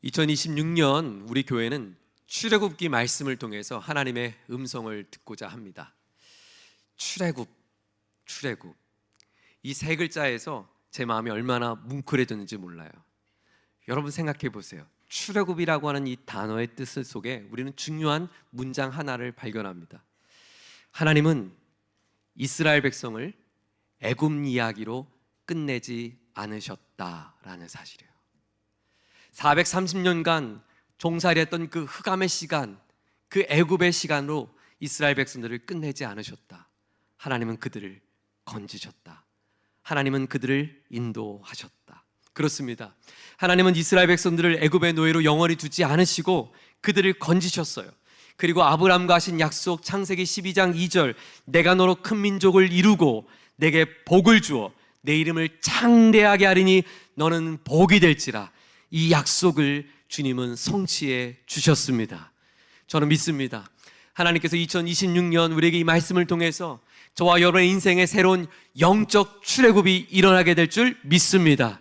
2026년 우리 교회는 출애굽기 말씀을 통해서 하나님의 음성을 듣고자 합니다. 출애굽 이 세 글자에서 제 마음이 얼마나 뭉클해졌는지 몰라요. 여러분 생각해 보세요. 출애굽이라고 하는 이 단어의 뜻 속에 우리는 중요한 문장 하나를 발견합니다. 하나님은 이스라엘 백성을 애굽 이야기로 끝내지 않으셨다라는 사실이에요. 430년간 종살이했던 그 흑암의 시간, 그 애굽의 시간으로 이스라엘 백성들을 끝내지 않으셨다. 하나님은 그들을 건지셨다. 하나님은 그들을 인도하셨다. 그렇습니다. 하나님은 이스라엘 백성들을 애굽의 노예로 영원히 두지 않으시고 그들을 건지셨어요. 그리고 아브라함과 하신 약속 창세기 12장 2절, 내가 너로 큰 민족을 이루고 내게 복을 주어 내 이름을 창대하게 하리니 너는 복이 될지라, 이 약속을 주님은 성취해 주셨습니다. 저는 믿습니다. 하나님께서 2026년 우리에게 이 말씀을 통해서 저와 여러분의 인생에 새로운 영적 출애굽이 일어나게 될 줄 믿습니다.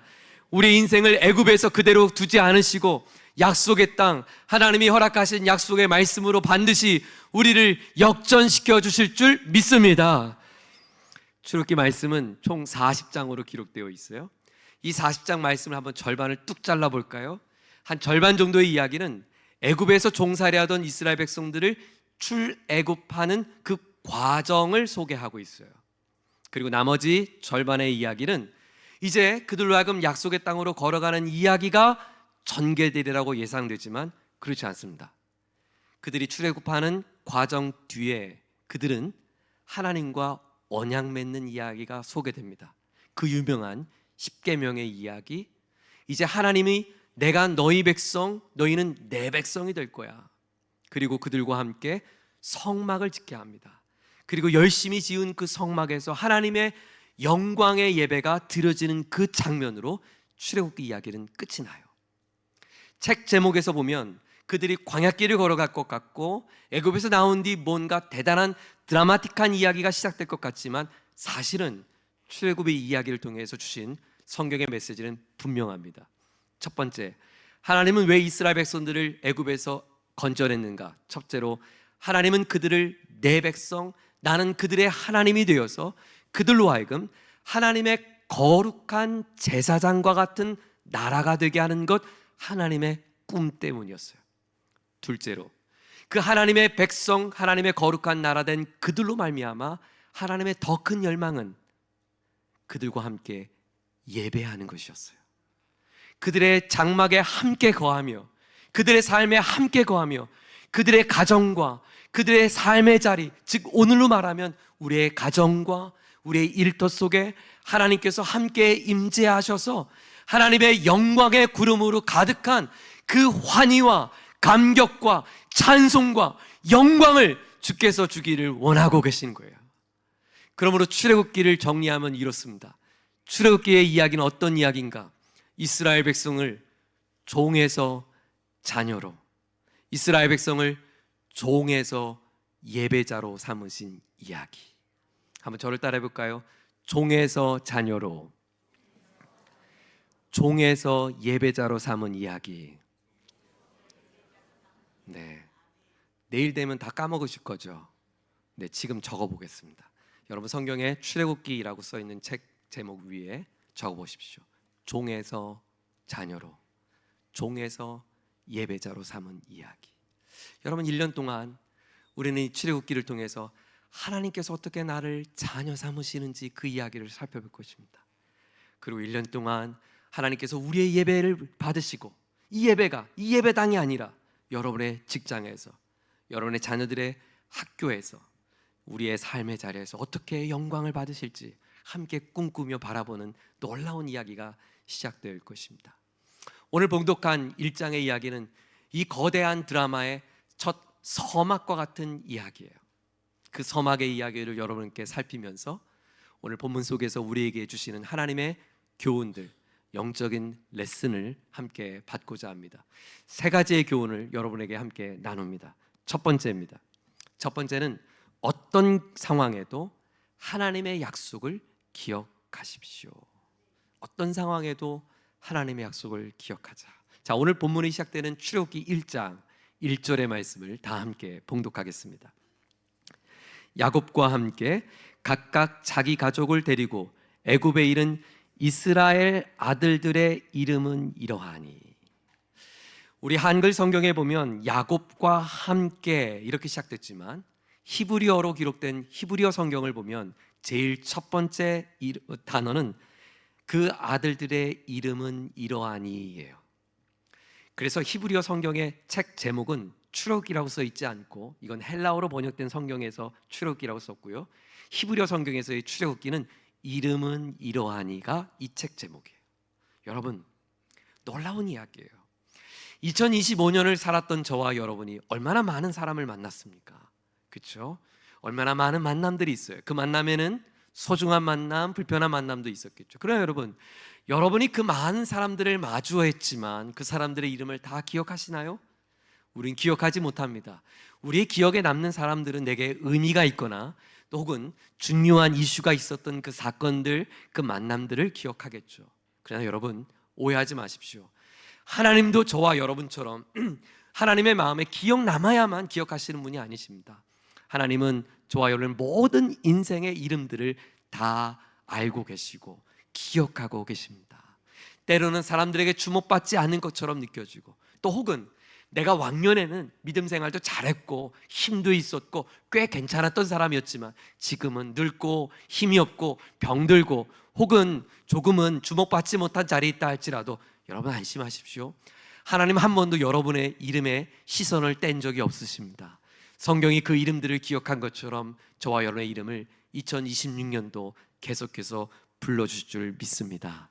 우리 인생을 애굽에서 그대로 두지 않으시고 약속의 땅, 하나님이 허락하신 약속의 말씀으로 반드시 우리를 역전시켜 주실 줄 믿습니다. 출애굽기 말씀은 총 40장으로 기록되어 있어요. 이 40장 말씀을 한번 절반을 뚝 잘라볼까요? 한 절반 정도의 이야기는 애굽에서 종살이하던 이스라엘 백성들을 출애굽하는 그 과정을 소개하고 있어요. 그리고 나머지 절반의 이야기는 이제 그들로 하여금 약속의 땅으로 걸어가는 이야기가 전개되리라고 예상되지만 그렇지 않습니다. 그들이 출애굽하는 과정 뒤에 그들은 하나님과 언약 맺는 이야기가 소개됩니다. 그 유명한 십계명의 이야기, 이제 하나님이 내가 너희 백성, 너희는 내 백성이 될 거야. 그리고 그들과 함께 성막을 짓게 합니다. 그리고 열심히 지은 그 성막에서 하나님의 영광의 예배가 드려지는 그 장면으로 출애굽기 이야기는 끝이 나요. 책 제목에서 보면 그들이 광야길을 걸어갈 것 같고 애굽에서 나온 뒤 뭔가 대단한 드라마틱한 이야기가 시작될 것 같지만 사실은 출애굽의 이야기를 통해서 주신 성경의 메시지는 분명합니다. 첫 번째, 하나님은 왜 이스라엘 백성들을 애굽에서 건져냈는가? 첫째로 하나님은 그들을 내 백성, 나는 그들의 하나님이 되어서 그들로 하여금 하나님의 거룩한 제사장과 같은 나라가 되게 하는 것, 하나님의 꿈 때문이었어요. 둘째로, 그 하나님의 백성, 하나님의 거룩한 나라 된 그들로 말미암아 하나님의 더 큰 열망은 그들과 함께 예배하는 것이었어요. 그들의 장막에 함께 거하며 그들의 삶에 함께 거하며 그들의 가정과 그들의 삶의 자리, 즉 오늘로 말하면 우리의 가정과 우리의 일터 속에 하나님께서 함께 임재하셔서 하나님의 영광의 구름으로 가득한 그 환희와 감격과 찬송과 영광을 주께서 주기를 원하고 계신 거예요. 그러므로 출애굽기를 정리하면 이렇습니다. 출애굽기의 이야기는 어떤 이야기인가? 이스라엘 백성을 종에서 자녀로, 이스라엘 백성을 종에서 예배자로 삼으신 이야기. 한번 저를 따라해 볼까요? 종에서 자녀로, 종에서 예배자로 삼은 이야기. 네, 내일 되면 다 까먹으실 거죠? 네, 지금 적어보겠습니다. 여러분 성경에 출애굽기라고 써있는 책 제목 위에 적어보십시오. 종에서 자녀로, 종에서 예배자로 삼은 이야기. 여러분 1년 동안 우리는 이 출애굽기를 통해서 하나님께서 어떻게 나를 자녀 삼으시는지 그 이야기를 살펴볼 것입니다. 그리고 1년 동안 하나님께서 우리의 예배를 받으시고 이 예배가 이 예배당이 아니라 여러분의 직장에서, 여러분의 자녀들의 학교에서, 우리의 삶의 자리에서 어떻게 영광을 받으실지 함께 꿈꾸며 바라보는 놀라운 이야기가 시작될 것입니다. 오늘 봉독한 1장의 이야기는 이 거대한 드라마의 첫 서막과 같은 이야기예요. 그 서막의 이야기를 여러분께 살피면서 오늘 본문 속에서 우리에게 주시는 하나님의 교훈들, 영적인 레슨을 함께 받고자 합니다. 세 가지의 교훈을 여러분에게 함께 나눕니다. 첫 번째입니다. 첫 번째는 어떤 상황에도 하나님의 약속을 기억하십시오. 어떤 상황에도 하나님의 약속을 기억하자. 자, 오늘 본문이 시작되는 출애굽기 1장 1절의 말씀을 다 함께 봉독하겠습니다. 야곱과 함께 각각 자기 가족을 데리고 애굽에 이른 이스라엘 아들들의 이름은 이러하니. 우리 한글 성경에 보면 야곱과 함께 이렇게 시작됐지만 히브리어로 기록된 히브리어 성경을 보면 제일 첫 번째 단어는 그 아들들의 이름은 이러하니예요. 그래서 히브리어 성경의 책 제목은 출애굽기라고 써 있지 않고, 이건 헬라어로 번역된 성경에서 출애굽기라고 썼고요, 히브리어 성경에서의 출애굽기는 이름은 이러하니가 이 책 제목이에요. 여러분, 놀라운 이야기예요. 2025년을 살았던 저와 여러분이 얼마나 많은 사람을 만났습니까? 그렇죠? 얼마나 많은 만남들이 있어요. 그 만남에는 소중한 만남, 불편한 만남도 있었겠죠. 그러나 여러분이 그 많은 사람들을 마주했지만 그 사람들의 이름을 다 기억하시나요? 우린 기억하지 못합니다. 우리의 기억에 남는 사람들은 내게 의미가 있거나 또 혹은 중요한 이슈가 있었던 그 사건들, 그 만남들을 기억하겠죠. 그러나 여러분, 오해하지 마십시오. 하나님도 저와 여러분처럼 하나님의 마음에 기억 남아야만 기억하시는 분이 아니십니다. 하나님은 저와 여러분 모든 인생의 이름들을 다 알고 계시고 기억하고 계십니다. 때로는 사람들에게 주목받지 않는 것처럼 느껴지고, 또 혹은 내가 왕년에는 믿음 생활도 잘했고 힘도 있었고 꽤 괜찮았던 사람이었지만 지금은 늙고 힘이 없고 병들고 혹은 조금은 주목받지 못한 자리에 있다 할지라도 여러분 안심하십시오. 하나님 한 번도 여러분의 이름에 시선을 뗀 적이 없으십니다. 성경이 그 이름들을 기억한 것처럼 저와 여러분의 이름을 2026년도 계속해서 불러주실 줄 믿습니다.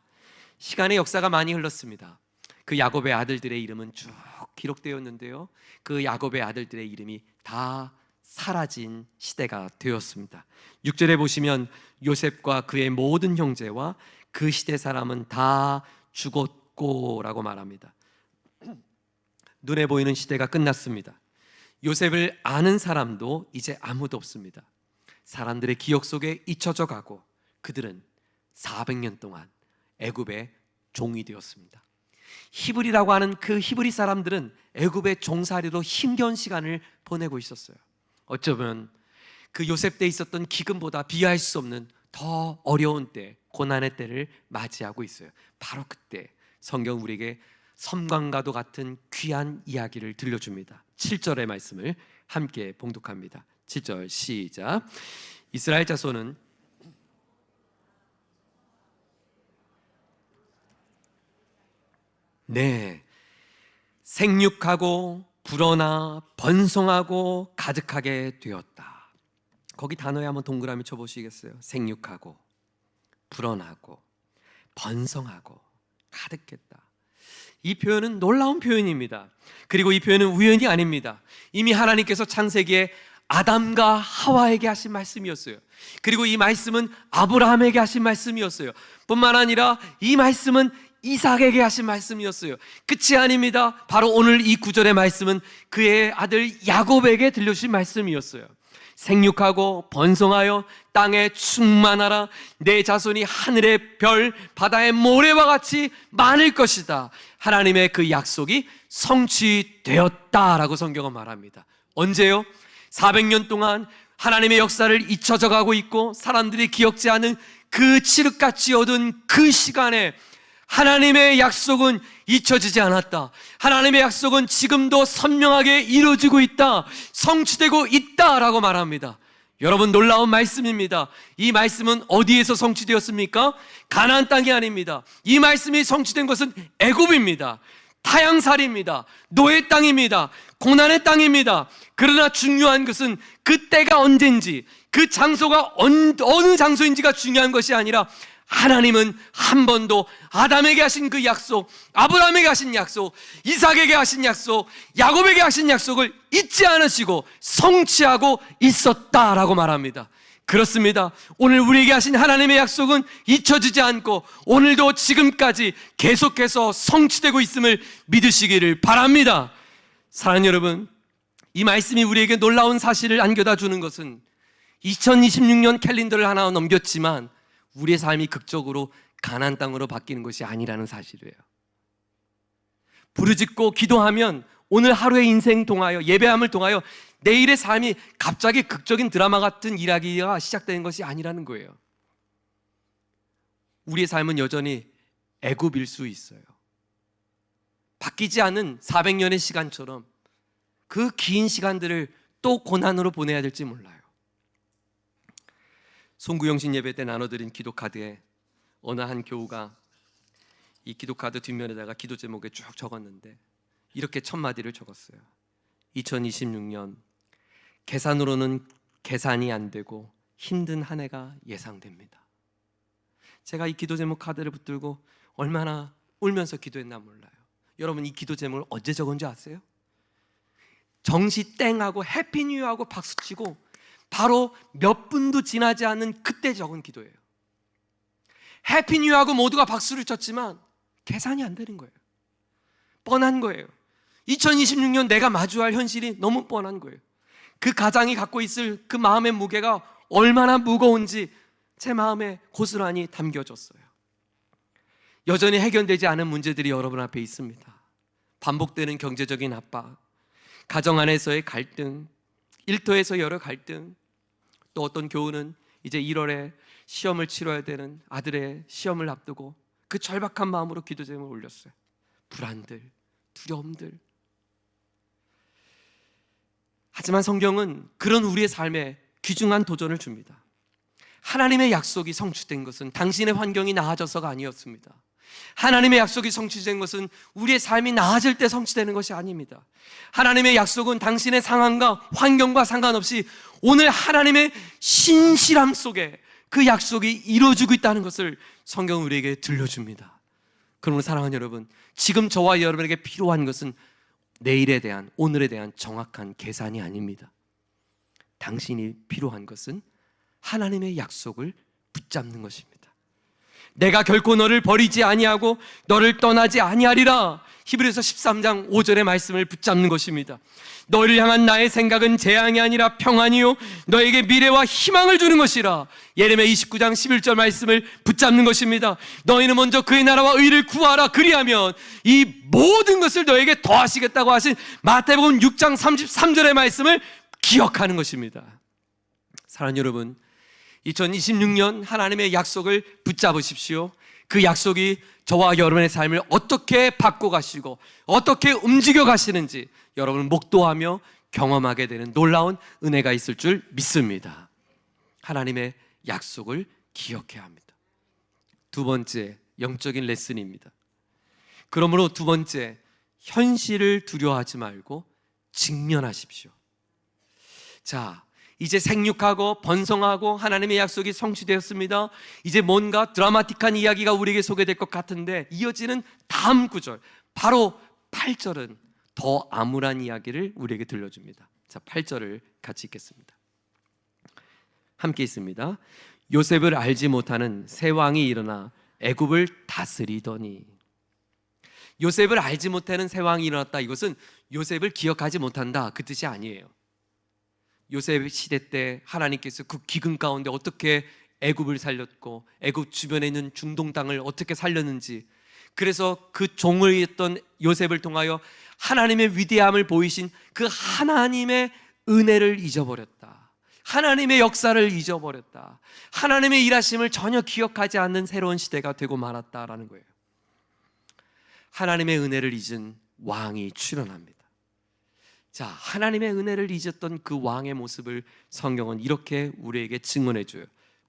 시간의 역사가 많이 흘렀습니다. 그 야곱의 아들들의 이름은 쭉 기록되었는데요, 그 야곱의 아들들의 이름이 다 사라진 시대가 되었습니다. 6절에 보시면 요셉과 그의 모든 형제와 그 시대 사람은 다 죽었고 라고 말합니다. 눈에 보이는 시대가 끝났습니다. 요셉을 아는 사람도 이제 아무도 없습니다. 사람들의 기억 속에 잊혀져 가고 그들은 400년 동안 애굽의 종이 되었습니다. 히브리라고 하는 그 히브리 사람들은 애굽의 종살이로 힘겨운 시간을 보내고 있었어요. 어쩌면 그 요셉 때 있었던 기근보다 비할 수 없는 더 어려운 때, 고난의 때를 맞이하고 있어요. 바로 그때 성경 우리에게 섬광과도 같은 귀한 이야기를 들려줍니다. 7절의 말씀을 함께 봉독합니다. 7절 시작. 이스라엘 자손은 생육하고 불어나 번성하고 가득하게 되었다. 거기 단어에 한번 동그라미 쳐보시겠어요? 생육하고 불어나고 번성하고 가득했다. 이 표현은 놀라운 표현입니다. 그리고 이 표현은 우연이 아닙니다. 이미 하나님께서 창세기에 아담과 하와에게 하신 말씀이었어요. 그리고 이 말씀은 아브라함에게 하신 말씀이었어요. 뿐만 아니라 이 말씀은 이삭에게 하신 말씀이었어요. 끝이 아닙니다. 바로 오늘 이 구절의 말씀은 그의 아들 야곱에게 들려주신 말씀이었어요. 생육하고 번성하여 땅에 충만하라. 내 자손이 하늘의 별 바다의 모래와 같이 많을 것이다. 하나님의 그 약속이 성취되었다라고 성경은 말합니다. 언제요? 400년 동안 하나님의 역사를 잊혀져 가고 있고 사람들이 기억지 않은 그 칠흑같이 얻은 그 시간에 하나님의 약속은 잊혀지지 않았다. 하나님의 약속은 지금도 선명하게 이루어지고 있다. 성취되고 있다라고 말합니다. 여러분, 놀라운 말씀입니다. 이 말씀은 어디에서 성취되었습니까? 가나안 땅이 아닙니다. 이 말씀이 성취된 것은 애굽입니다. 타향살이입니다. 노예 땅입니다. 고난의 땅입니다. 그러나 중요한 것은 그때가 언젠지, 그 장소가 어느 장소인지가 중요한 것이 아니라 하나님은 한 번도 아담에게 하신 그 약속, 아브라함에게 하신 약속, 이삭에게 하신 약속, 야곱에게 하신 약속을 잊지 않으시고 성취하고 있었다라고 말합니다. 그렇습니다. 오늘 우리에게 하신 하나님의 약속은 잊혀지지 않고 오늘도 지금까지 계속해서 성취되고 있음을 믿으시기를 바랍니다. 사랑하는 여러분, 이 말씀이 우리에게 놀라운 사실을 안겨다 주는 것은 2026년 캘린더를 하나 넘겼지만 우리의 삶이 극적으로 가나안 땅으로 바뀌는 것이 아니라는 사실이에요. 부르짖고 기도하면 오늘 하루의 인생 통하여, 예배함을 통하여 내일의 삶이 갑자기 극적인 드라마 같은 이야기가 시작되는 것이 아니라는 거예요. 우리의 삶은 여전히 애굽일 수 있어요. 바뀌지 않은 400년의 시간처럼 그 긴 시간들을 또 고난으로 보내야 될지 몰라요. 송구영신 예배 때 나눠드린 기도카드에 어느 한 교우가 이 기도카드 뒷면에다가 기도 제목에 쭉 적었는데 이렇게 첫 마디를 적었어요. 2026년 계산으로는 계산이 안 되고 힘든 한 해가 예상됩니다. 제가 이 기도 제목 카드를 붙들고 얼마나 울면서 기도했나 몰라요. 여러분, 이 기도 제목을 언제 적은 줄 아세요? 정시 땡하고 해피 뉴 하고 박수치고 바로 몇 분도 지나지 않은 그때 적은 기도예요. 해피 뉴 하고 모두가 박수를 쳤지만 계산이 안 되는 거예요. 뻔한 거예요. 2026년 내가 마주할 현실이 너무 뻔한 거예요. 그 가장이 갖고 있을 그 마음의 무게가 얼마나 무거운지 제 마음에 고스란히 담겨졌어요. 여전히 해결되지 않은 문제들이 여러분 앞에 있습니다. 반복되는 경제적인 압박, 가정 안에서의 갈등, 일터에서 여러 갈등, 또 어떤 교우는 이제 1월에 시험을 치러야 되는 아들의 시험을 앞두고 그 절박한 마음으로 기도 제목을 올렸어요. 불안들, 두려움들. 하지만 성경은 그런 우리의 삶에 귀중한 도전을 줍니다. 하나님의 약속이 성취된 것은 당신의 환경이 나아져서가 아니었습니다. 하나님의 약속이 성취된 것은 우리의 삶이 나아질 때 성취되는 것이 아닙니다. 하나님의 약속은 당신의 상황과 환경과 상관없이 오늘 하나님의 신실함 속에 그 약속이 이루어지고 있다는 것을 성경은 우리에게 들려줍니다. 그러므로 사랑하는 여러분, 지금 저와 여러분에게 필요한 것은 내일에 대한, 오늘에 대한 정확한 계산이 아닙니다. 당신이 필요한 것은 하나님의 약속을 붙잡는 것입니다. 내가 결코 너를 버리지 아니하고 너를 떠나지 아니하리라. 히브리서 13장 5절의 말씀을 붙잡는 것입니다. 너를 향한 나의 생각은 재앙이 아니라 평안이요 너에게 미래와 희망을 주는 것이라. 예레미야 29장 11절 말씀을 붙잡는 것입니다. 너희는 먼저 그의 나라와 의를 구하라. 그리하면 이 모든 것을 너에게 더하시겠다고 하신 마태복음 6장 33절의 말씀을 기억하는 것입니다. 사랑하는 여러분, 2026년 하나님의 약속을 붙잡으십시오. 그 약속이 저와 여러분의 삶을 어떻게 바꿔가시고 어떻게 움직여 가시는지 여러분을 목도하며 경험하게 되는 놀라운 은혜가 있을 줄 믿습니다. 하나님의 약속을 기억해야 합니다. 두 번째, 영적인 레슨입니다. 그러므로 두 번째, 현실을 두려워하지 말고 직면하십시오. 자, 이제 생육하고 번성하고 하나님의 약속이 성취되었습니다. 이제 뭔가 드라마틱한 이야기가 우리에게 소개될 것 같은데 이어지는 다음 구절, 바로 8절은 더 암울한 이야기를 우리에게 들려줍니다. 자, 8절을 같이 읽겠습니다. 함께 있습니다. 요셉을 알지 못하는 새 왕이 일어나 애굽을 다스리더니. 요셉을 알지 못하는 새 왕이 일어났다. 이것은 요셉을 기억하지 못한다, 그 뜻이 아니에요. 요셉 시대 때 하나님께서 그 기근 가운데 어떻게 애굽을 살렸고 애굽 주변에 있는 중동 땅을 어떻게 살렸는지, 그래서 그 종을 했던 요셉을 통하여 하나님의 위대함을 보이신 그 하나님의 은혜를 잊어버렸다. 하나님의 역사를 잊어버렸다. 하나님의 일하심을 전혀 기억하지 않는 새로운 시대가 되고 말았다라는 거예요. 하나님의 은혜를 잊은 왕이 출현합니다. 자, 하나님의 은혜를 잊었던 그 왕의 모습을 성경은 이렇게 우리에게 증언해줘요.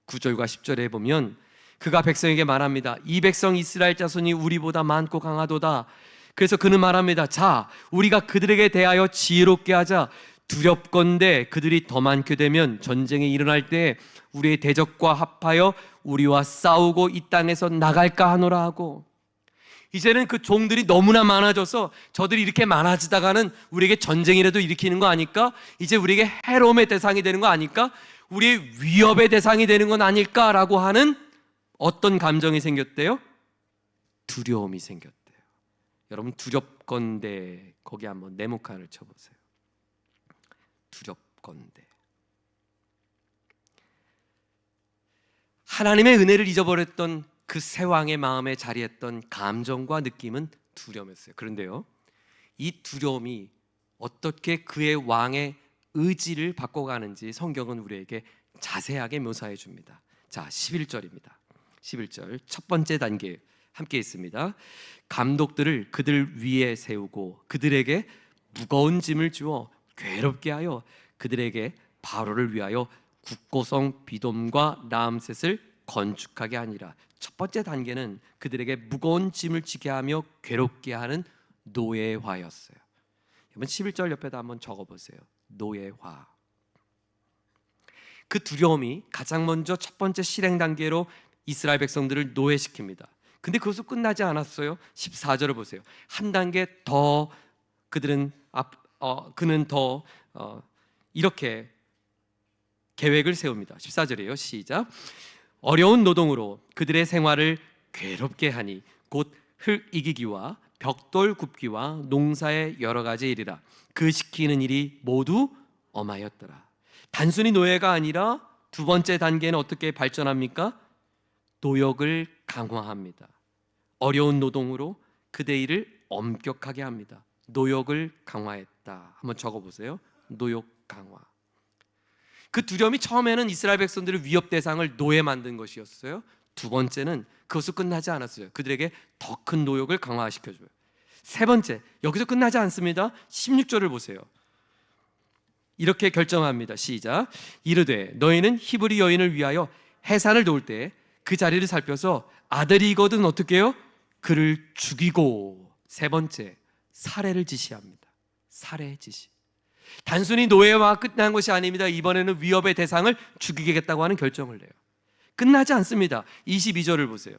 9절과 10절에 보면 그가 백성에게 말합니다. 이 백성 이스라엘 자손이 우리보다 많고 강하도다. 그래서 그는 말합니다. 자, 우리가 그들에게 대하여 지혜롭게 하자. 두렵건대 그들이 더 많게 되면 전쟁이 일어날 때 우리의 대적과 합하여 우리와 싸우고 이 땅에서 나갈까 하노라 하고. 이제는 그 종들이 너무나 많아져서 저들이 이렇게 많아지다가는 우리에게 전쟁이라도 일으키는 거 아닐까? 이제 우리에게 해로움의 대상이 되는 거 아닐까? 우리의 위협의 대상이 되는 건 아닐까라고 하는 어떤 감정이 생겼대요? 두려움이 생겼대요. 여러분, 두렵건대 거기 한번 네모칸을 쳐보세요. 두렵건대. 하나님의 은혜를 잊어버렸던 그 새 왕의 마음에 자리했던 감정과 느낌은 두려움이었어요. 그런데요, 이 두려움이 어떻게 그의 왕의 의지를 바꿔가는지 성경은 우리에게 자세하게 묘사해 줍니다. 자, 11절입니다. 11절 첫 번째 단계 함께 있습니다. 감독들을 그들 위에 세우고 그들에게 무거운 짐을 주어 괴롭게 하여 그들에게 바로를 위하여 국고성 비돔과 라암셋을 건축하게 하니라. 첫 번째 단계는 그들에게 무거운 짐을 지게 하며 괴롭게 하는 노예화였어요. 여러분 11절 옆에다 한번 적어보세요. 노예화. 그 두려움이 가장 먼저 첫 번째 실행 단계로 이스라엘 백성들을 노예시킵니다. 근데 그것도 끝나지 않았어요. 14절을 보세요. 한 단계 더 그는 더 이렇게 계획을 세웁니다. 14절이에요. 시작. 어려운 노동으로 그들의 생활을 괴롭게 하니 곧 흙 이기기와 벽돌 굽기와 농사의 여러 가지 일이라. 그 시키는 일이 모두 엄하였더라. 단순히 노예가 아니라 두 번째 단계는 어떻게 발전합니까? 노역을 강화합니다. 어려운 노동으로 그대 일을 엄격하게 합니다. 노역을 강화했다. 한번 적어보세요. 노역 강화. 그 두려움이 처음에는 이스라엘 백성들의 위협 대상을 노예 만든 것이었어요. 두 번째는 그것도 끝나지 않았어요. 그들에게 더 큰 노역을 강화시켜줘요. 세 번째, 여기서 끝나지 않습니다. 16절을 보세요. 이렇게 결정합니다. 시작. 이르되 너희는 히브리 여인을 위하여 해산을 도울 때 그 자리를 살펴서 아들이거든 어떻게 해요? 그를 죽이고. 세 번째, 살해를 지시합니다. 살해 지시. 단순히 노예와 끝난 것이 아닙니다. 이번에는 위협의 대상을 죽이겠다고 하는 결정을 내요. 끝나지 않습니다. 22절을 보세요.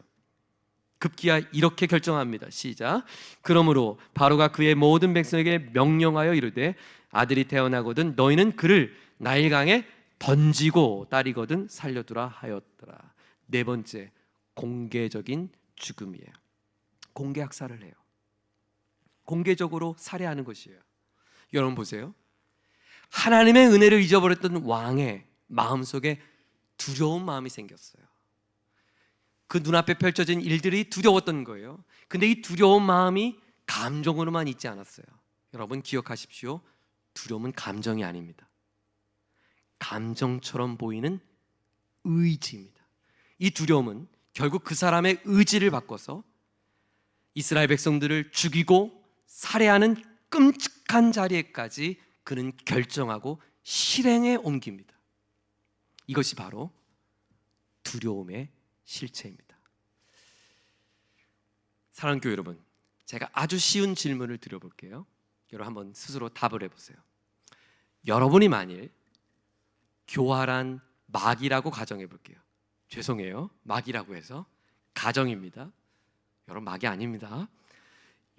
급기야 이렇게 결정합니다. 시작. 그러므로 바로가 그의 모든 백성에게 명령하여 이르되 아들이 태어나거든 너희는 그를 나일강에 던지고 딸이거든 살려두라 하였더라. 네 번째, 공개적인 죽음이에요. 공개 학살을 해요. 공개적으로 살해하는 것이에요. 여러분 보세요. 하나님의 은혜를 잊어버렸던 왕의 마음속에 두려운 마음이 생겼어요. 그 눈앞에 펼쳐진 일들이 두려웠던 거예요. 근데 이 두려운 마음이 감정으로만 있지 않았어요. 여러분 기억하십시오. 두려움은 감정이 아닙니다. 감정처럼 보이는 의지입니다. 이 두려움은 결국 그 사람의 의지를 바꿔서 이스라엘 백성들을 죽이고 살해하는 끔찍한 자리에까지 그는 결정하고 실행에 옮깁니다. 이것이 바로 두려움의 실체입니다. 사랑하는 교회 여러분, 제가 아주 쉬운 질문을 드려볼게요. 여러분 한번 스스로 답을 해보세요. 여러분이 만일 교활한 마귀라고 가정해볼게요. 죄송해요, 마귀라고 해서 가정입니다. 여러분 마귀 아닙니다.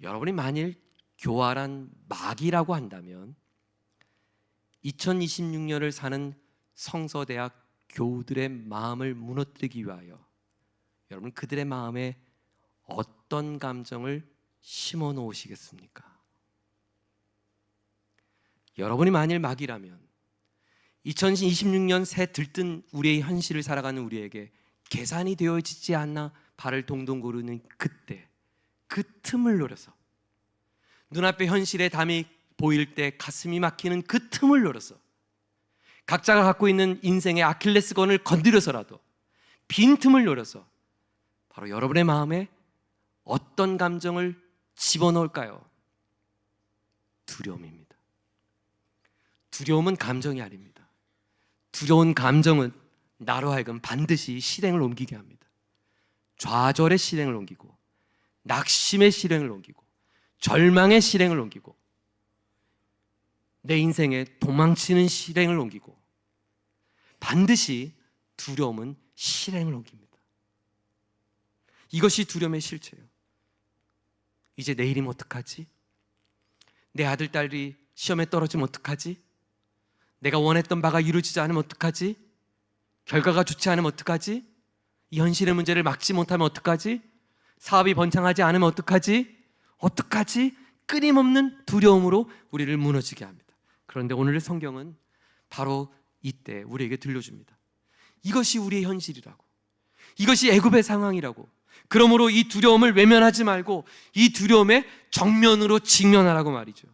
여러분이 만일 교활한 마귀라고 한다면 2026년을 사는 성서대학 교우들의 마음을 무너뜨리기 위하여 여러분 그들의 마음에 어떤 감정을 심어 놓으시겠습니까? 여러분이 만일 마귀라면 2026년 새 들뜬 우리의 현실을 살아가는 우리에게 계산이 되어지지 않나 발을 동동 구르는 그때 그 틈을 노려서 눈앞에 현실의 담이 보일 때 가슴이 막히는 그 틈을 노려서 각자가 갖고 있는 인생의 아킬레스건을 건드려서라도 빈틈을 노려서 바로 여러분의 마음에 어떤 감정을 집어넣을까요? 두려움입니다. 두려움은 감정이 아닙니다. 두려운 감정은 나로 하여금 반드시 실행을 옮기게 합니다. 좌절의 실행을 옮기고 낙심의 실행을 옮기고 절망의 실행을 옮기고 내 인생에 도망치는 실행을 옮기고 반드시 두려움은 실행을 옮깁니다. 이것이 두려움의 실체예요. 이제 내일이면 어떡하지? 내 아들, 딸이 시험에 떨어지면 어떡하지? 내가 원했던 바가 이루어지지 않으면 어떡하지? 결과가 좋지 않으면 어떡하지? 이 현실의 문제를 막지 못하면 어떡하지? 사업이 번창하지 않으면 어떡하지? 어떡하지? 끊임없는 두려움으로 우리를 무너지게 합니다. 그런데 오늘의 성경은 바로 이때 우리에게 들려줍니다. 이것이 우리의 현실이라고, 이것이 애굽의 상황이라고, 그러므로 이 두려움을 외면하지 말고 이 두려움에 정면으로 직면하라고 말이죠.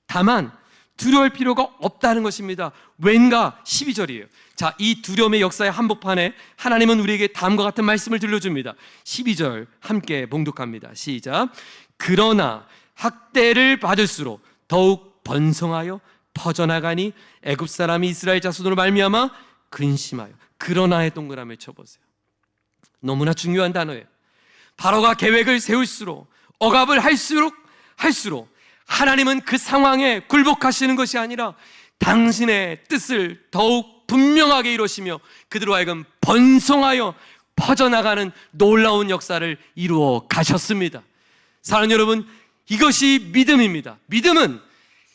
다만 두려울 필요가 없다는 것입니다. 왠가 12절이에요. 자, 이 두려움의 역사의 한복판에 하나님은 우리에게 다음과 같은 말씀을 들려줍니다. 12절 함께 봉독합니다. 시작. 그러나 학대를 받을수록 더욱 번성하여 퍼져나가니 애굽 사람이 이스라엘 자손으로 말미암아 근심하여. 그러나의 동그라미를 쳐보세요. 너무나 중요한 단어예요. 바로가 계획을 세울수록, 억압을 할수록 하나님은 그 상황에 굴복하시는 것이 아니라 당신의 뜻을 더욱 분명하게 이루시며 그들로 하여금 번성하여 퍼져나가는 놀라운 역사를 이루어 가셨습니다. 사랑하는 여러분, 이것이 믿음입니다. 믿음은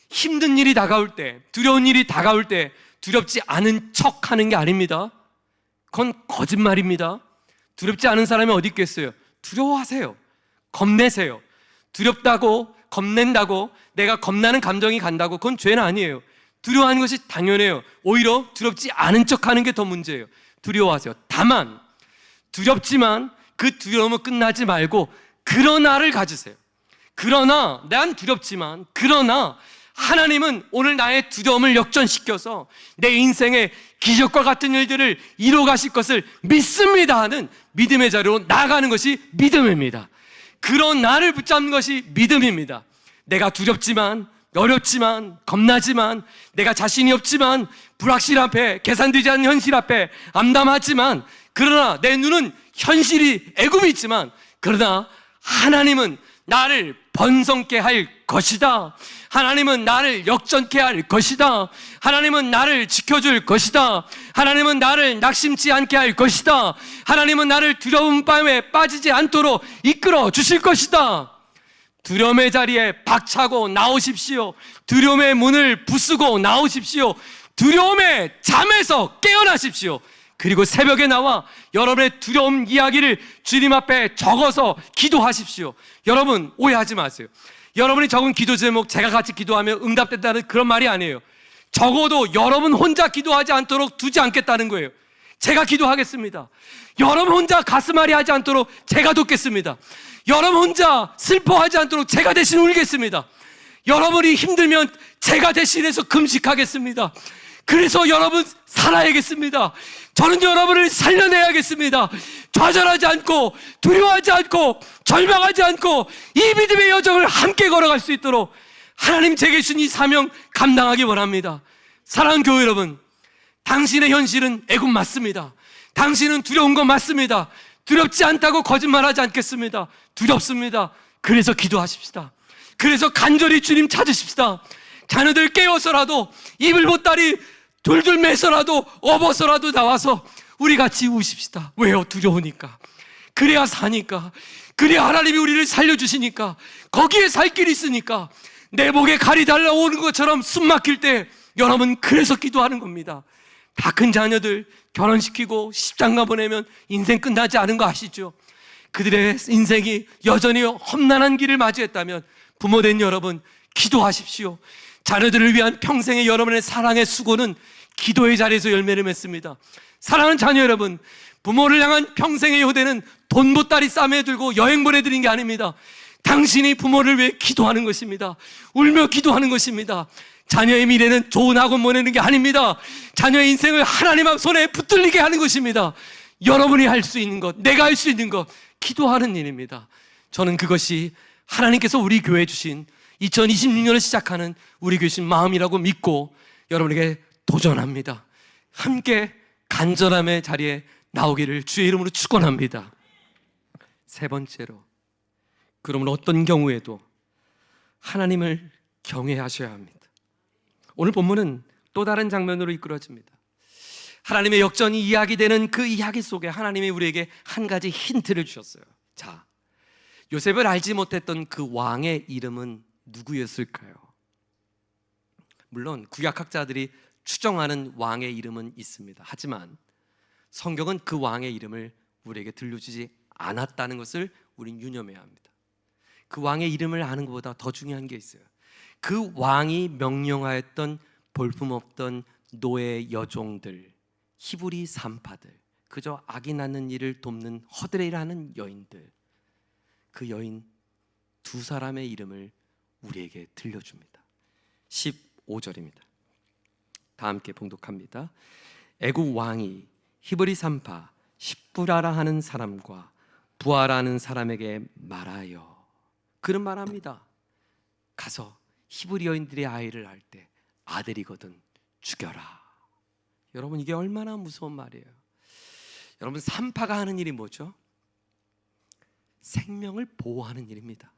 힘든 일이 다가올 때, 두려운 일이 다가올 때 두렵지 않은 척 하는 게 아닙니다. 그건 거짓말입니다. 두렵지 않은 사람이 어디 있겠어요? 두려워하세요. 겁내세요. 두렵다고, 겁낸다고, 내가 겁나는 감정이 간다고, 그건 죄는 아니에요. 두려워하는 것이 당연해요. 오히려 두렵지 않은 척 하는 게 더 문제예요. 두려워하세요. 다만 두렵지만 그 두려움은 끝나지 말고 그러나를 가지세요. 그러나 난 두렵지만, 그러나 하나님은 오늘 나의 두려움을 역전시켜서 내 인생의 기적과 같은 일들을 이루어 가실 것을 믿습니다 하는 믿음의 자리로 나아가는 것이 믿음입니다. 그런 나를 붙잡는 것이 믿음입니다. 내가 두렵지만, 어렵지만, 겁나지만, 내가 자신이 없지만, 불확실 앞에, 계산되지 않는 현실 앞에 암담하지만, 그러나 내 눈은 현실이 애굽이 있지만, 그러나 하나님은 나를 번성케 할 것이다. 하나님은 나를 역전케 할 것이다. 하나님은 나를 지켜줄 것이다. 하나님은 나를 낙심치 않게 할 것이다. 하나님은 나를 두려움 밤에 빠지지 않도록 이끌어 주실 것이다. 두려움의 자리에 박차고 나오십시오. 두려움의 문을 부수고 나오십시오. 두려움의 잠에서 깨어나십시오. 그리고 새벽에 나와 여러분의 두려움 이야기를 주님 앞에 적어서 기도하십시오. 여러분, 오해하지 마세요. 여러분이 적은 기도 제목 제가 같이 기도하면 응답된다는 그런 말이 아니에요. 적어도 여러분 혼자 기도하지 않도록 두지 않겠다는 거예요. 제가 기도하겠습니다. 여러분 혼자 가슴앓이 하지 않도록 제가 돕겠습니다. 여러분 혼자 슬퍼하지 않도록 제가 대신 울겠습니다. 여러분이 힘들면 제가 대신해서 금식하겠습니다. 그래서 여러분 살아야겠습니다. 저는 여러분을 살려내야겠습니다. 좌절하지 않고, 두려워하지 않고, 절망하지 않고 이 믿음의 여정을 함께 걸어갈 수 있도록 하나님 제게 주신 이 사명 감당하기 원합니다. 사랑하는 교회 여러분, 당신의 현실은 애굽 맞습니다. 당신은 두려운 건 맞습니다. 두렵지 않다고 거짓말하지 않겠습니다. 두렵습니다. 그래서 기도하십시다. 그래서 간절히 주님 찾으십시다. 자녀들 깨워서라도, 이불 보따리 둘둘 매서라도, 업어서라도 나와서 우리 같이 우십시다. 왜요? 두려우니까. 그래야 사니까. 그래야 하나님이 우리를 살려주시니까. 거기에 살 길이 있으니까. 내 목에 칼이 달라오는 것처럼 숨 막힐 때 여러분, 그래서 기도하는 겁니다. 다 큰 자녀들 결혼시키고 십장가 보내면 인생 끝나지 않은 거 아시죠? 그들의 인생이 여전히 험난한 길을 맞이했다면 부모된 여러분, 기도하십시오. 자녀들을 위한 평생의 여러분의 사랑의 수고는 기도의 자리에서 열매를 맺습니다. 사랑하는 자녀 여러분, 부모를 향한 평생의 효대는 돈 보따리 싸매 들고 여행 보내드린 게 아닙니다. 당신이 부모를 위해 기도하는 것입니다. 울며 기도하는 것입니다. 자녀의 미래는 좋은 학원 보내는 게 아닙니다. 자녀의 인생을 하나님 앞 손에 붙들리게 하는 것입니다. 여러분이 할 수 있는 것, 내가 할 수 있는 것, 기도하는 일입니다. 저는 그것이 하나님께서 우리 교회에 주신 2026년을 시작하는 우리 교회 주신 마음이라고 믿고 여러분에게 도전합니다. 함께 간절함의 자리에 나오기를 주의 이름으로 축원합니다. 세 번째로, 그러면 어떤 경우에도 하나님을 경외하셔야 합니다. 오늘 본문은 또 다른 장면으로 이끌어집니다. 하나님의 역전이 이야기되는 그 이야기 속에 하나님이 우리에게 한 가지 힌트를 주셨어요. 자, 요셉을 알지 못했던 그 왕의 이름은 누구였을까요? 물론 구약학자들이 추정하는 왕의 이름은 있습니다. 하지만 성경은 그 왕의 이름을 우리에게 들려주지 않았다는 것을 우린 유념해야 합니다. 그 왕의 이름을 아는 것보다 더 중요한 게 있어요. 그 왕이 명령하였던 볼품없던 노예 여종들, 히브리 산파들, 그저 아기 낳는 일을 돕는 허드레이라는 여인들, 그 여인 두 사람의 이름을 우리에게 들려줍니다. 15절입니다. 다 함께 봉독합니다. 애굽 왕이 히브리 산파 십부라라 하는 사람과 부하라는 사람에게 말하여, 그는 말합니다. 가서 히브리 여인들의 아이를 낳을 때 아들이거든 죽여라. 여러분, 이게 얼마나 무서운 말이에요. 여러분, 산파가 하는 일이 뭐죠? 생명을 보호하는 일입니다.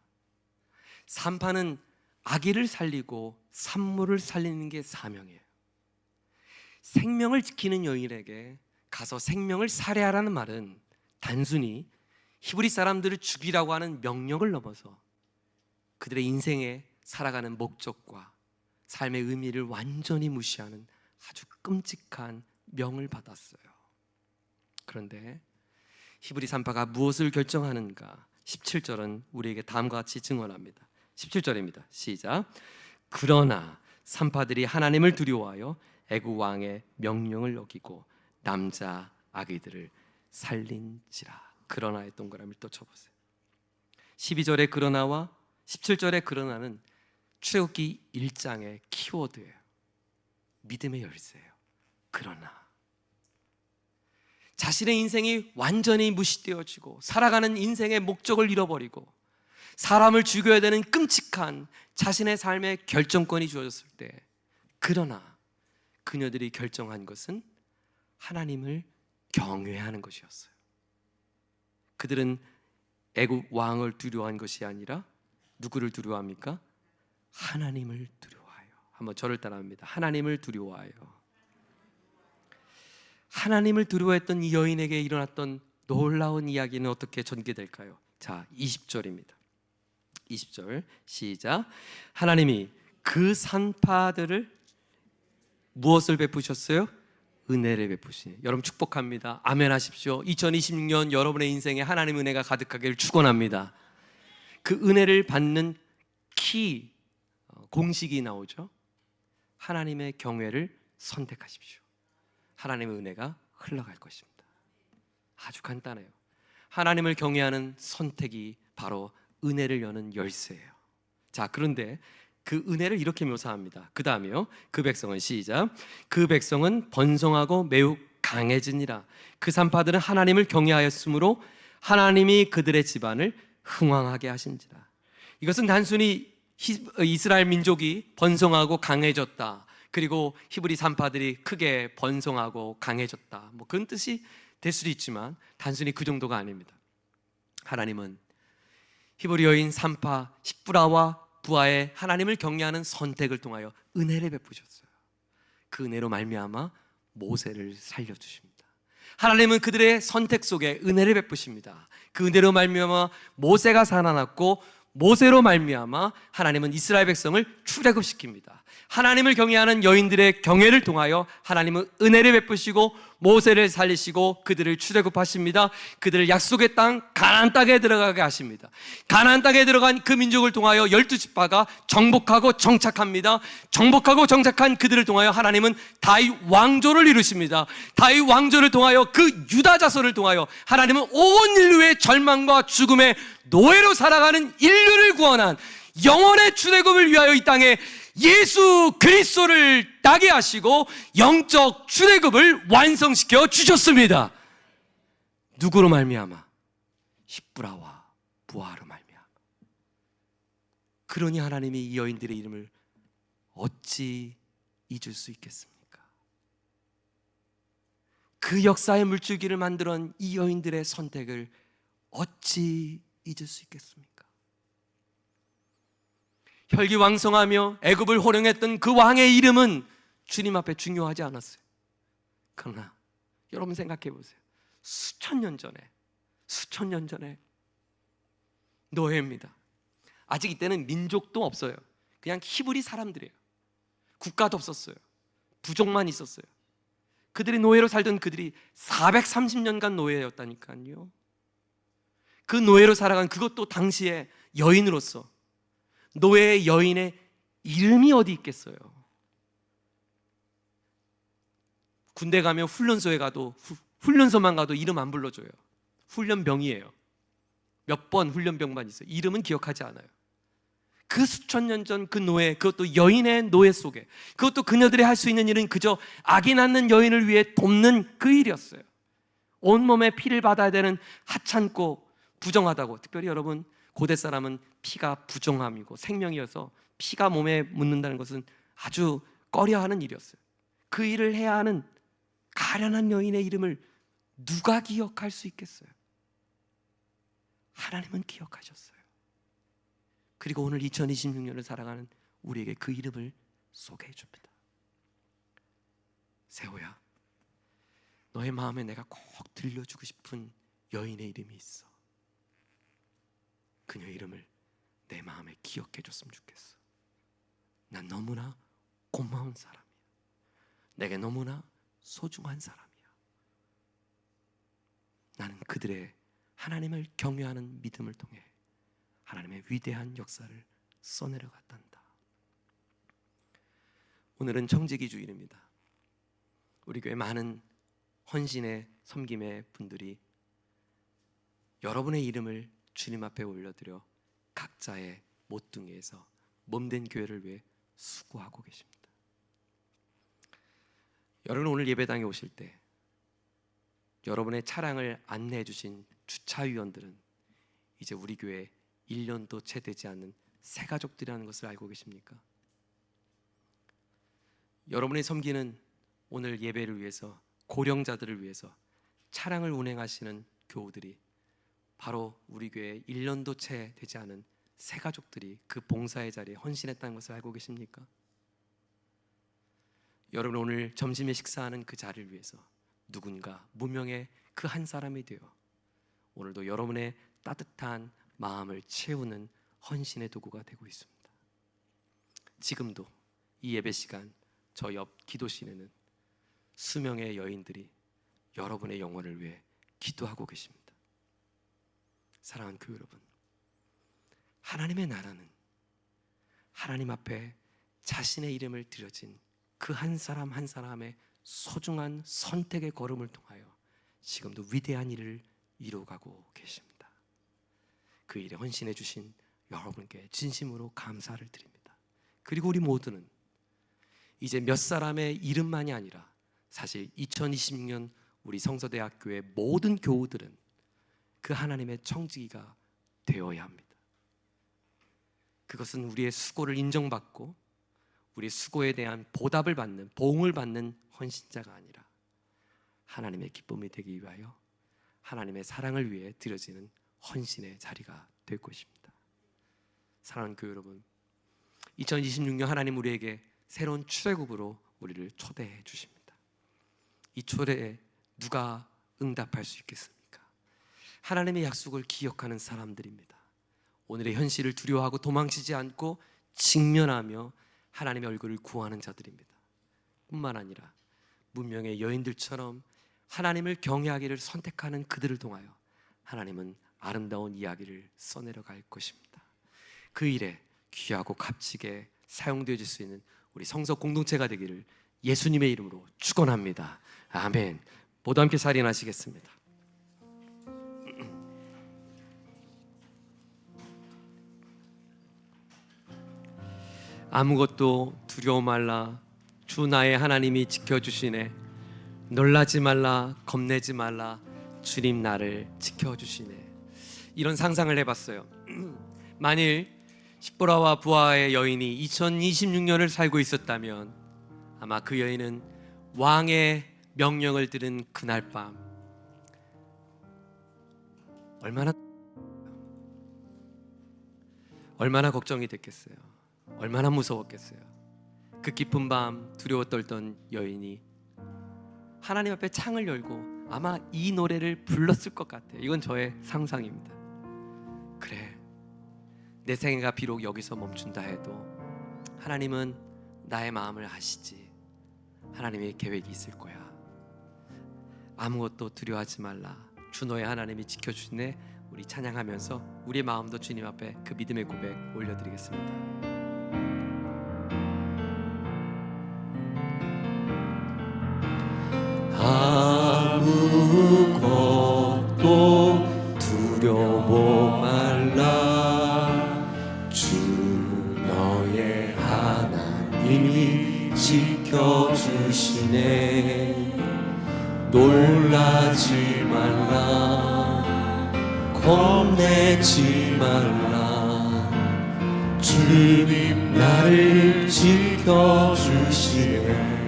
산파는 아기를 살리고 산모를 살리는 게 사명이에요. 생명을 지키는 여인에게 가서 생명을 살해하라는 말은 단순히 히브리 사람들을 죽이라고 하는 명령을 넘어서 그들의 인생에 살아가는 목적과 삶의 의미를 완전히 무시하는 아주 끔찍한 명을 받았어요. 그런데 히브리 산파가 무엇을 결정하는가? 17절은 우리에게 다음과 같이 증언합니다. 17절입니다. 시작. 그러나 산파들이 하나님을 두려워하여 애굽 왕의 명령을 어기고 남자 아기들을 살린지라. 그러나의 동그라미를 또 쳐보세요. 12절의 그러나와 17절의 그러나는 출애굽기 1장의 키워드예요. 믿음의 열쇠예요. 그러나 자신의 인생이 완전히 무시되어지고 살아가는 인생의 목적을 잃어버리고 사람을 죽여야 되는 끔찍한 자신의 삶의 결정권이 주어졌을 때, 그러나 그녀들이 결정한 것은 하나님을 경외하는 것이었어요. 그들은 애굽 왕을 두려워한 것이 아니라 누구를 두려워합니까? 하나님을 두려워하여. 한번 저를 따라합니다. 하나님을 두려워하여. 하나님을 두려워했던 이 여인에게 일어났던 놀라운 이야기는 어떻게 전개될까요? 자, 20절입니다. 20절 시작. 하나님이 그 산파들을 무엇을 베푸셨어요? 은혜를 베푸시니. 여러분 축복합니다. 아멘 하십시오. 2026년 여러분의 인생에 하나님의 은혜가 가득하기를 축원합니다. 그 은혜를 받는 공식이 나오죠. 하나님의 경외를 선택하십시오. 하나님의 은혜가 흘러갈 것입니다. 아주 간단해요. 하나님을 경외하는 선택이 바로 은혜를 여는 열쇠예요. 자, 그런데 그 은혜를 이렇게 묘사합니다. 그 다음에요. 그 백성은 시작. 그 백성은 번성하고 매우 강해지니라. 그 산파들은 하나님을 경외하였으므로 하나님이 그들의 집안을 흥왕하게 하신지라. 이것은 단순히 이스라엘 민족이 번성하고 강해졌다, 그리고 히브리 산파들이 크게 번성하고 강해졌다, 뭐 그런 뜻이 될 수도 있지만 단순히 그 정도가 아닙니다. 하나님은 히브리 여인 산파 십부라와 부하의 하나님을 경외하는 선택을 통하여 은혜를 베푸셨어요. 그 은혜로 말미암아 모세를 살려주십니다. 하나님은 그들의 선택 속에 은혜를 베푸십니다. 그 은혜로 말미암아 모세가 살아났고, 모세로 말미암아 하나님은 이스라엘 백성을 출애굽시킵니다. 하나님을 경외하는 여인들의 경외를 통하여 하나님은 은혜를 베푸시고 모세를 살리시고 그들을 출애굽하십니다. 그들을 약속의 땅 가나안 땅에 들어가게 하십니다. 가나안 땅에 들어간 그 민족을 통하여 12지파가 정복하고 정착합니다. 정복하고 정착한 그들을 통하여 하나님은 다윗 왕조를 이루십니다. 다윗 왕조를 통하여 그 유다 자손을 통하여 하나님은 온 인류의 절망과 죽음의 노예로 살아가는 인류를 구원한 영원의 출애굽을 위하여 이 땅에 예수 그리스도를 나게 하시고 영적 출애굽을 완성시켜 주셨습니다. 누구로 말미암아? 십부라와 부하로 말미암아. 그러니 하나님이 이 여인들의 이름을 어찌 잊을 수 있겠습니까? 그 역사의 물줄기를 만들어낸 이 여인들의 선택을 어찌 잊을 수 있겠습니까? 혈기왕성하며 애굽을 호령했던 그 왕의 이름은 주님 앞에 중요하지 않았어요. 그러나 여러분 생각해 보세요. 수천 년 전에 노예입니다. 아직 이때는 민족도 없어요. 그냥 히브리 사람들이에요. 국가도 없었어요. 부족만 있었어요. 그들이 노예로 살던 그들이 430년간 노예였다니까요. 그 노예로 살아간, 그것도 당시에 여인으로서, 노예의 여인의 이름이 어디 있겠어요? 군대 가면 훈련소에 가도 훈련소만 가도 이름 안 불러줘요. 훈련병이에요. 몇 번 훈련병만 있어요. 이름은 기억하지 않아요. 그 수천 년 전 그 노예, 그것도 여인의 노예 속에, 그것도 그녀들이 할 수 있는 일은 그저 아기 낳는 여인을 위해 돕는 그 일이었어요. 온몸에 피를 받아야 되는 하찮고 부정하다고. 특별히 여러분, 고대 사람은 피가 부정함이고 생명이어서 피가 몸에 묻는다는 것은 아주 꺼려하는 일이었어요. 그 일을 해야 하는 가련한 여인의 이름을 누가 기억할 수 있겠어요? 하나님은 기억하셨어요. 그리고 오늘 2026년을 살아가는 우리에게 그 이름을 소개해 줍니다. 세호야, 너의 마음에 내가 꼭 들려주고 싶은 여인의 이름이 있어. 그녀 이름을 내 마음에 기억해 줬으면 좋겠어. 난 너무나 고마운 사람이야. 내게 너무나 소중한 사람이야. 나는 그들의 하나님을 경외하는 믿음을 통해 하나님의 위대한 역사를 써내려갔단다. 오늘은 청지기 주일입니다. 우리 교회 많은 헌신의 섬김의 분들이 여러분의 이름을 주님 앞에 올려드려 각자의 모퉁이에서 몸된 교회를 위해 수고하고 계십니다. 여러분, 오늘 예배당에 오실 때 여러분의 차량을 안내해 주신 주차위원들은 이제 우리 교회 1년도 채 되지 않는 새 가족들이라는 것을 알고 계십니까? 여러분의 섬기는 오늘 예배를 위해서, 고령자들을 위해서 차량을 운행하시는 교우들이 바로 우리 교회 1년도 채 되지 않은 새 가족들이 그 봉사의 자리에 헌신했다는 것을 알고 계십니까? 여러분, 오늘 점심에 식사하는 그 자리를 위해서 누군가 무명의 그 한 사람이 되어 오늘도 여러분의 따뜻한 마음을 채우는 헌신의 도구가 되고 있습니다. 지금도 이 예배 시간 저 옆 기도실에는 수명의 여인들이 여러분의 영혼을 위해 기도하고 계십니다. 사랑하는 교회 여러분, 하나님의 나라는 하나님 앞에 자신의 이름을 드려진 그 한 사람 한 사람의 소중한 선택의 걸음을 통하여 지금도 위대한 일을 이루어가고 계십니다. 그 일에 헌신해 주신 여러분께 진심으로 감사를 드립니다. 그리고 우리 모두는 이제 몇 사람의 이름만이 아니라 사실 2026년 우리 성서대학교의 모든 교우들은 그 하나님의 청지기가 되어야 합니다. 그것은 우리의 수고를 인정받고 우리의 수고에 대한 보답을 받는, 보응을 받는 헌신자가 아니라 하나님의 기쁨이 되기 위하여 하나님의 사랑을 위해 드려지는 헌신의 자리가 될 것입니다. 사랑하는 교회 여러분, 2026년 하나님 우리에게 새로운 출애굽으로 우리를 초대해 주십니다. 이 초대에 누가 응답할 수 있겠습니까? 하나님의 약속을 기억하는 사람들입니다. 오늘의 현실을 두려워하고 도망치지 않고 직면하며 하나님의 얼굴을 구하는 자들입니다. 뿐만 아니라 문명의 여인들처럼 하나님을 경외하기를 선택하는 그들을 통하여 하나님은 아름다운 이야기를 써내려 갈 것입니다. 그 일에 귀하고 값지게 사용되어질 수 있는 우리 성서 공동체가 되기를 예수님의 이름으로 축원합니다. 아멘. 모두 함께 자리에 나시겠습니다. 아무것도 두려워 말라. 주 나의 하나님이 지켜주시네. 놀라지 말라, 겁내지 말라. 주님 나를 지켜주시네. 이런 상상을 해봤어요. 만일 십보라와 부하의 여인이 2026년을 살고 있었다면 아마 그 여인은 왕의 명령을 들은 그날 밤 얼마나 걱정이 됐겠어요. 얼마나 무서웠겠어요. 그 깊은 밤 두려워 떨던 여인이 하나님 앞에 창을 열고 아마 이 노래를 불렀을 것 같아요. 이건 저의 상상입니다. 그래, 내 생애가 비록 여기서 멈춘다 해도 하나님은 나의 마음을 아시지. 하나님의 계획이 있을 거야. 아무것도 두려워하지 말라. 주 너의 하나님이 지켜주시네. 우리 찬양하면서 우리의 마음도 주님 앞에 그 믿음의 고백 올려드리겠습니다. 아무 이미 지켜주시네. 놀라지 말라, 겁내지 말라, 주님 나를 지켜주시네.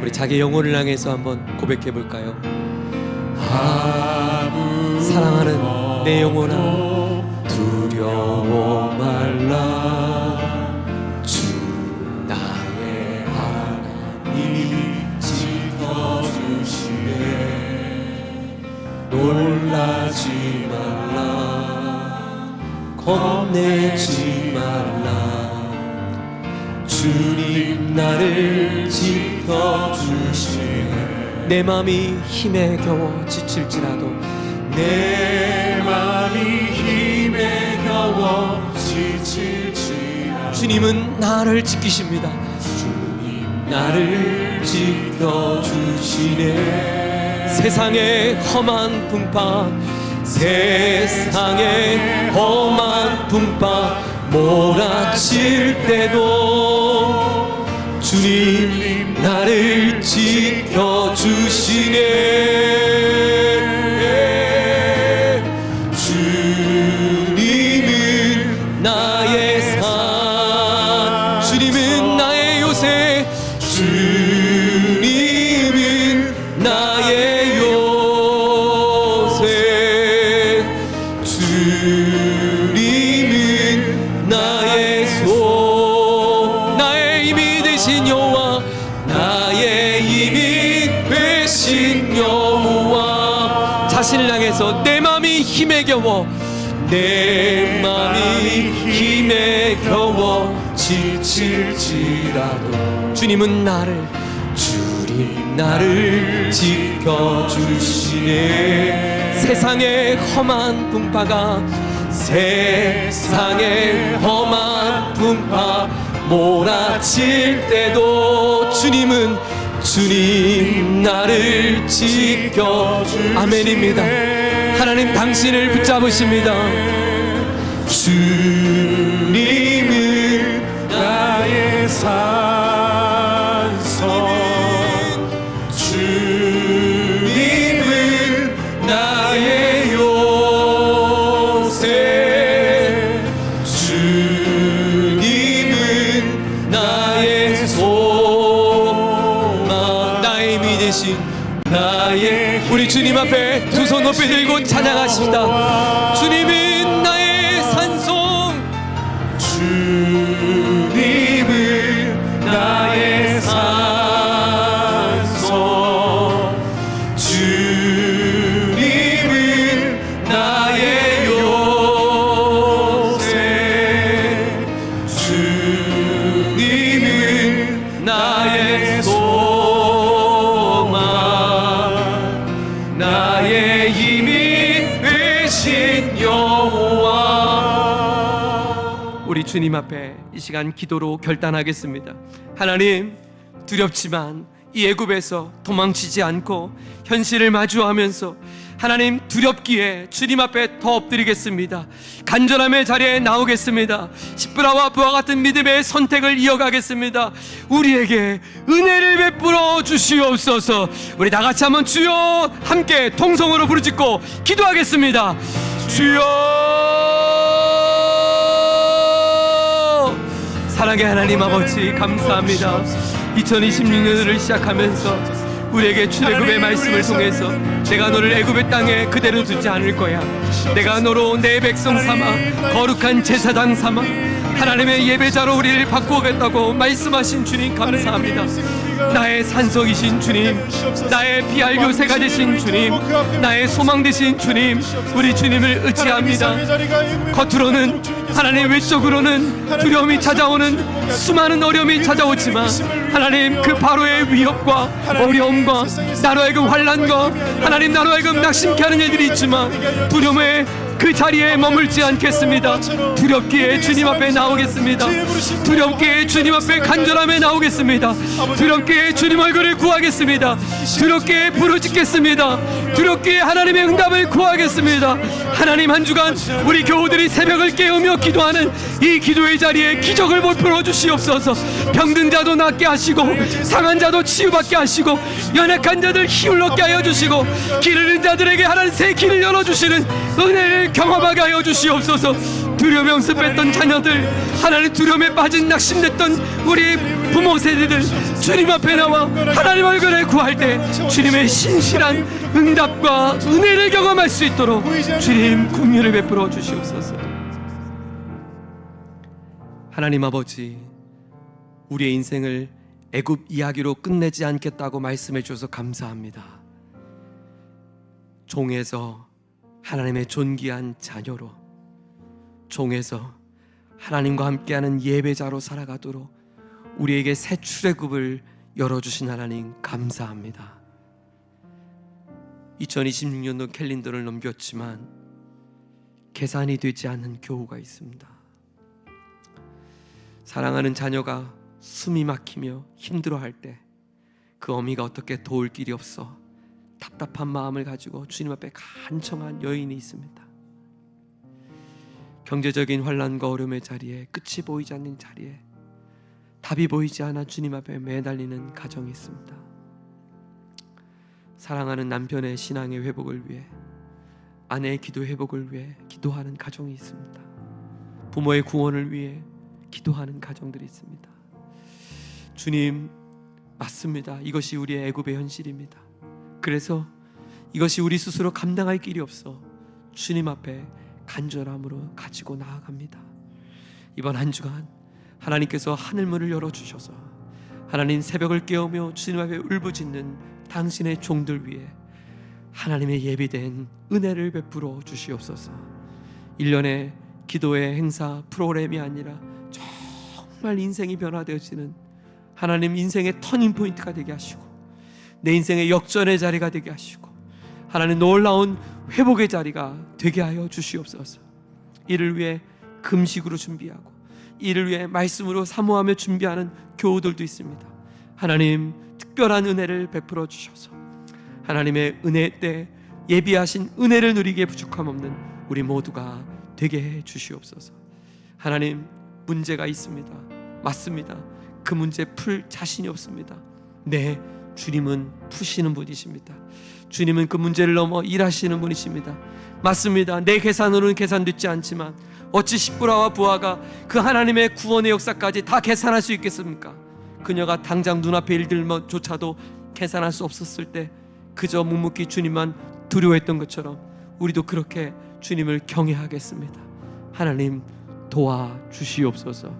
우리 자기 영혼을 향해서 한번 고백해 볼까요? 사랑하는 내 영혼아, 두려워 말라, 주 나의 하나님이 지켜주시네. 놀라지 말라, 겁내지 말라, 주님 나를 지켜주시네. 내 맘이 힘에 겨워 지칠지라도, 내 맘이 힘에 겨워 지칠지라도, 주님은 나를 지키십니다. 주님 나를 지켜주시네. 세상의 험한 풍파, 세상의 험한 풍파 몰아칠 때도 주님 나를 지켜주시네. 주님은 나의 산, 주님은 나의 요새, 주님은 나의 요새, 주님은 나의 소, 나의 힘이 되신 여호와, 나의 힘이 되신 여호와. 자신을 향해서 내 맘이 힘에 겨워, 내 맘이 힘에 겨워 지칠지라도, 주님은 나를 지켜주시네. 세상의 험한 풍파가, 세상의 험한 풍파 몰아칠 때도 주님 나를 지켜주시네. 아멘입니다. 하나님 당신을 붙잡으십니다. 주님은 나의 산성, 주님은 나의 요새, 주님은 나의 소망, 나의 힘이 되신 나의. 우리 주님 앞에 두 손 높이 들고 찬양하십시다. 주님은 나의 산성, 주님은 나의 산성, 주님은 나의 요새, 주님은 나의 소망, 나의 힘이 되신 여호와. 우리 주님 앞에 이 시간 기도로 결단하겠습니다. 하나님, 두렵지만 이 애굽에서 도망치지 않고 현실을 마주하면서 하나님 두렵기에 주님 앞에 더 엎드리겠습니다. 간절함의 자리에 나오겠습니다. 십브라와 부와 같은 믿음의 선택을 이어가겠습니다. 우리에게 은혜를 베풀어 주시옵소서. 우리 다 같이 한번 주여 함께 통성으로 부르짖고 기도하겠습니다. 주여. 사랑의 하나님 아버지, 감사합니다. 2026년을 시작하면서 우리에게 출애굽의 말씀을 통해서 내가 너를 애굽의 땅에 그대로 두지 않을 거야, 내가 너로 내 백성 삼아 거룩한 제사장 삼아 하나님의 예배자로 우리를 바꾸겠다고 말씀하신 주님 감사합니다. 나의 산성이신 주님, 나의 피할 요새가 되신 주님, 나의 소망 되신 주님, 우리 주님을 의지합니다. 겉으로는 하나님, 외적으로는 두려움이 찾아오는 수많은 어려움이 찾아오지만 하나님, 그 바로의 위협과 어려움과 나로 하여금 환난과 하나님 나로 하여금 낙심케 하는 일들이 있지만 두려움에 그 자리에 머물지 않겠습니다. 두렵기에 주님 앞에 나오겠습니다. 두렵기에 주님 앞에 간절함에 나오겠습니다. 두렵기에 주님 얼굴을 구하겠습니다. 두렵기에 부르짖겠습니다. 두렵기에 하나님의 응답을 구하겠습니다. 하나님, 한 주간 우리 교우들이 새벽을 깨우며 기도하는 이 기도의 자리에 기적을 베풀어 주시옵소서. 병든 자도 낫게 하시고, 상한 자도 치유받게 하시고, 연약한 자들 힘을 얻게 하여 주시고, 길 잃은 자들에게 하나님 새 길을 열어주시는 은혜를 경험하게 하여 주시옵소서. 두려움 연습했던 자녀들, 하나님 두려움에 빠진 낙심됐던 우리 부모 세대들, 주님 앞에 나와 하나님 얼굴을 구할 때 주님의 신실한 응답과 은혜를 경험할 수 있도록 주님 긍휼을 베풀어 주시옵소서. 하나님 아버지, 우리의 인생을 애굽 이야기로 끝내지 않겠다고 말씀해 주셔서 감사합니다. 종에서 하나님의 존귀한 자녀로, 종에서 하나님과 함께하는 예배자로 살아가도록 우리에게 새 출애굽을 열어주신 하나님 감사합니다. 2026년도 캘린더를 넘겼지만 계산이 되지 않는 교우가 있습니다. 사랑하는 자녀가 숨이 막히며 힘들어할 때 그 어미가 어떻게 도울 길이 없어 답답한 마음을 가지고 주님 앞에 간청한 여인이 있습니다. 경제적인 환난과 어려움의 자리에, 끝이 보이지 않는 자리에, 답이 보이지 않아 주님 앞에 매달리는 가정이 있습니다. 사랑하는 남편의 신앙의 회복을 위해, 아내의 기도 회복을 위해 기도하는 가정이 있습니다. 부모의 구원을 위해 기도하는 가정들이 있습니다. 주님, 맞습니다. 이것이 우리의 애굽의 현실입니다. 그래서 이것이 우리 스스로 감당할 길이 없어 주님 앞에 간절함으로 가지고 나아갑니다. 이번 한 주간 하나님께서 하늘문을 열어주셔서 하나님 새벽을 깨우며 주님 앞에 울부짖는 당신의 종들 위해 하나님의 예비된 은혜를 베풀어 주시옵소서. 1년의 기도의 행사 프로그램이 아니라 정말 인생이 변화되어지는 하나님 인생의 터닝포인트가 되게 하시고, 내 인생의 역전의 자리가 되게 하시고, 하나님 놀라운 회복의 자리가 되게 하여 주시옵소서. 이를 위해 금식으로 준비하고, 이를 위해 말씀으로 사모하며 준비하는 교우들도 있습니다. 하나님 특별한 은혜를 베풀어 주셔서 하나님의 은혜 때 예비하신 은혜를 누리기에 부족함 없는 우리 모두가 되게 해 주시옵소서. 하나님, 문제가 있습니다. 맞습니다. 그 문제 풀 자신이 없습니다. 네, 주님은 푸시는 분이십니다. 주님은 그 문제를 넘어 일하시는 분이십니다. 맞습니다. 내 계산으로는 계산되지 않지만 어찌 십부라와 부하가 그 하나님의 구원의 역사까지 다 계산할 수 있겠습니까? 그녀가 당장 눈앞의 일들조차도 계산할 수 없었을 때 그저 묵묵히 주님만 두려워했던 것처럼 우리도 그렇게 주님을 경외하겠습니다. 하나님 도와주시옵소서.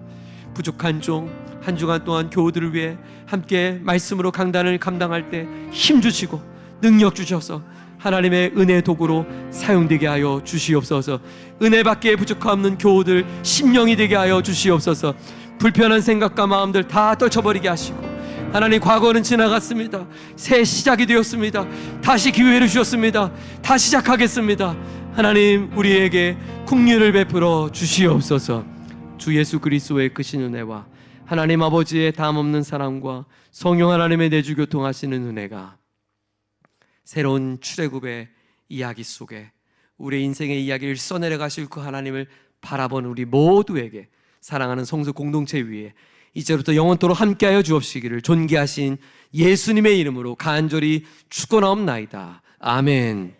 부족한 종 한 주간 동안 교우들을 위해 함께 말씀으로 강단을 감당할 때 힘 주시고 능력 주셔서 하나님의 은혜 도구로 사용되게 하여 주시옵소서. 은혜 받기에 부족함 없는 교우들 심령이 되게 하여 주시옵소서. 불편한 생각과 마음들 다 떨쳐버리게 하시고, 하나님 과거는 지나갔습니다. 새 시작이 되었습니다. 다시 기회를 주셨습니다. 다시 시작하겠습니다. 하나님 우리에게 긍휼을 베풀어 주시옵소서. 주 예수 그리스도의 크신 은혜와 하나님 아버지의 담없는 사랑과 성령 하나님의 내주 교통하시는 은혜가 새로운 출애굽의 이야기 속에 우리의 인생의 이야기를 써내려 가실 그 하나님을 바라보는 우리 모두에게, 사랑하는 성도 공동체 위에 이제부터 영원토록 함께하여 주옵시기를 존귀하신 예수님의 이름으로 간절히 축원하옵나이다. 아멘.